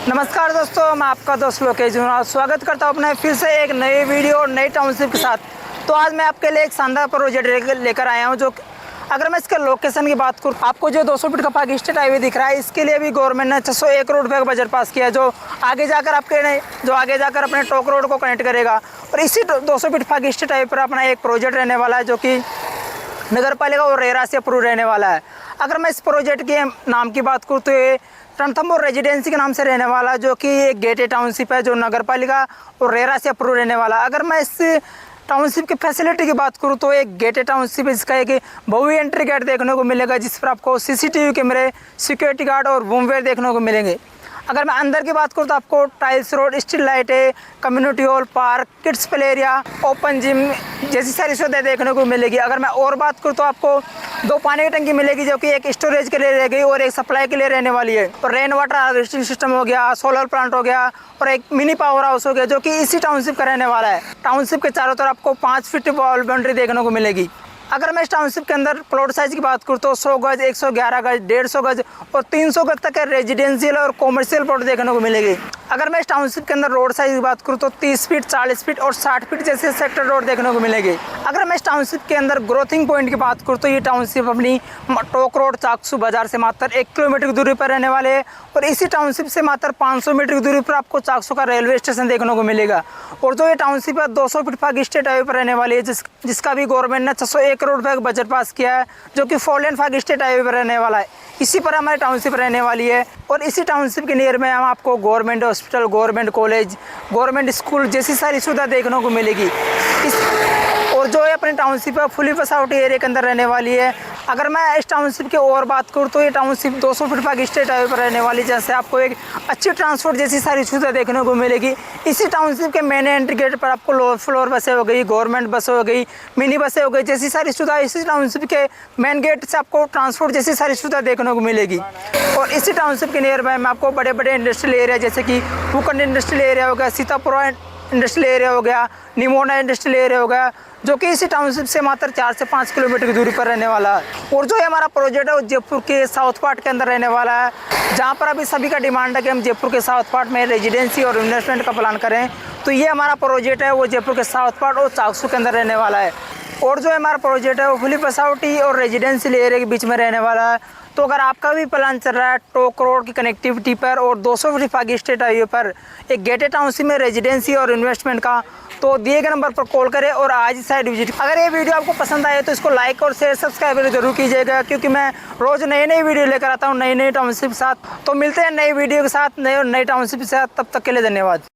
नमस्कार दोस्तों, मैं आपका दोस्त लोकेश जुनाल स्वागत करता हूँ अपने फिर से एक नई वीडियो और नई टाउनशिप के साथ। तो आज मैं आपके लिए एक शानदार प्रोजेक्ट लेकर आया हूँ। जो अगर मैं इसके लोकेशन की बात करूँ, आपको जो 200 फीट का पार्क स्टेट हाईवे दिख रहा है, इसके लिए भी गवर्नमेंट ने 601 करोड़ रुपये का बजट पास किया है, जो आगे जाकर अपने टोक रोड को कनेक्ट करेगा। और इसी 200 फीट पार्क स्टेट हाईवे पर अपना एक प्रोजेक्ट रहने वाला है, जो कि नगर पालिका और रेरा से अप्रूव रहने वाला है। अगर मैं इस प्रोजेक्ट के नाम की बात करूँ तो ये रणथंभौर रेजिडेंसी के नाम से रहने वाला, जो कि एक गेटेड टाउनशिप है, जो नगर पालिका और रेरा से अप्रूव रहने वाला। अगर मैं इस टाउनशिप की फैसिलिटी की बात करूँ तो एक गेटेड टाउनशिप है, जिसका एक भव्य एंट्री गेट देखने को मिलेगा, जिस पर आपको सीसीटीवी कैमरे, सिक्योरिटी गार्ड और बूमवेयर देखने को मिलेंगे। अगर मैं अंदर की बात करूँ तो आपको टाइल्स रोड, स्ट्रीट लाइटें, community hall, park, kids play area, open gym जैसी सारी सुविधाएं देखने को मिलेगी। अगर मैं और बात करूँ तो आपको 2 पानी की टंकी मिलेगी, जो कि एक स्टोरेज के लिए रहेगी और एक सप्लाई के लिए रहने वाली है। और रेन वाटर हार्वेस्टिंग सिस्टम हो गया, सोलर प्लांट हो गया और एक मिनी पावर हाउस हो गया, जो कि इसी टाउनशिप का रहने वाला है। टाउनशिप के चारों तरफ आपको 5 फीट वॉल बाउंड्री देखने को मिलेगी। अगर मैं इस टाउनशिप के अंदर प्लॉट साइज की बात करूँ तो 100 गज, 111 गज, 150 गज और 300 गज तक के रेजिडेंशियल और कॉमर्शियल प्लॉट देखने को मिलेगी। अगर मैं इस टाउनशिप के अंदर रोड साइज की बात करूँ तो 30 फीट, 40 फीट और 60 फीट जैसे सेक्टर रोड देखने को मिलेगी। अगर मैं इस टाउनशिप के अंदर ग्रोथिंग पॉइंट की बात करूँ तो ये टाउनशिप अपनी टोक रोड चाकसू बाजार से मात्र 1 किलोमीटर की दूरी पर रहने वाले हैं। और इसी टाउनशिप से मात्र 500 मीटर की दूरी पर आपको चाकसू का रेलवे स्टेशन देखने को मिलेगा। और जो ये टाउनशिप है 200 फीट पार्क स्टेट हाईवे पर रहने वाली है, जिसका भी गवर्नमेंट ने 601 करोड़ रुपये का बजट पास किया है, जो कि 4 लेन पार्क स्टेट हाईवे पर रहने वाला है। इसी पर हमारी टाउनशिप रहने वाली है। और इसी टाउनशिप के नियर में हम आपको government hospital, government college, government school जैसी सारी सुविधा देखने को मिलेगी। और जो है अपनी टाउनशिप है फुली बसावटी एरिया के अंदर रहने वाली है। अगर मैं इस टाउनशिप की और बात करूँ तो ये township 200 feet park state highway पर रहने वाली, जैसे आपको एक अच्छी ट्रांसपोर्ट जैसी सारी सुविधा देखने को मिलेगी। इसी टाउनशिप के मेन एंट्री गेट पर आपको लोअर फ्लोर बसें हो गई, गवर्नमेंट बसें हो गई, मिनी बसें हो गई जैसी सारी सुविधा इसी टाउनशिप के मेन गेट से आपको ट्रांसपोर्ट जैसी सारी सुविधा देखने को मिलेगी। और इसी टाउनशिप के नियर बाय में आपको बड़े बड़े इंडस्ट्रियल एरिया जैसे कि भूखंड इंडस्ट्रियल एरिया हो गया, सीतापुर इंडस्ट्रियल एरिया हो गया, निमोना इंडस्ट्रियल एरिया हो गया, जो कि इसी टाउनशिप से मात्र 4 से 5 किलोमीटर की दूरी पर रहने वाला है। और जो हमारा प्रोजेक्ट है वो जयपुर के साउथ पार्ट के अंदर रहने वाला है, जहाँ पर अभी सभी का डिमांड है कि हम जयपुर के साउथ पार्ट में रेजिडेंसी और इन्वेस्टमेंट का प्लान करें। तो ये हमारा प्रोजेक्ट है वो जयपुर के साउथ पार्ट और चाकसू के अंदर रहने वाला है। और जो हमारा प्रोजेक्ट है वो फुली बसावटी और रेजिडेंशियल एरिया के बीच में रहने वाला है। तो अगर आपका भी प्लान चल रहा है टोक रोड की कनेक्टिविटी पर और 200 फीट पार्क स्टेट हाईवे पर एक गेटेड टाउनशिप में रेजिडेंसी और इन्वेस्टमेंट का, तो दिए गए नंबर पर कॉल करें और आज ही साइट विजिट। अगर ये वीडियो आपको पसंद आए तो इसको लाइक और शेयर सब्सक्राइब जरूर कीजिएगा, क्योंकि मैं रोज़ नई वीडियो लेकर आता हूँ नई टाउनशिप के साथ। तो मिलते हैं नई वीडियो के साथ, नई टाउनशिप के साथ। तब तक के लिए धन्यवाद।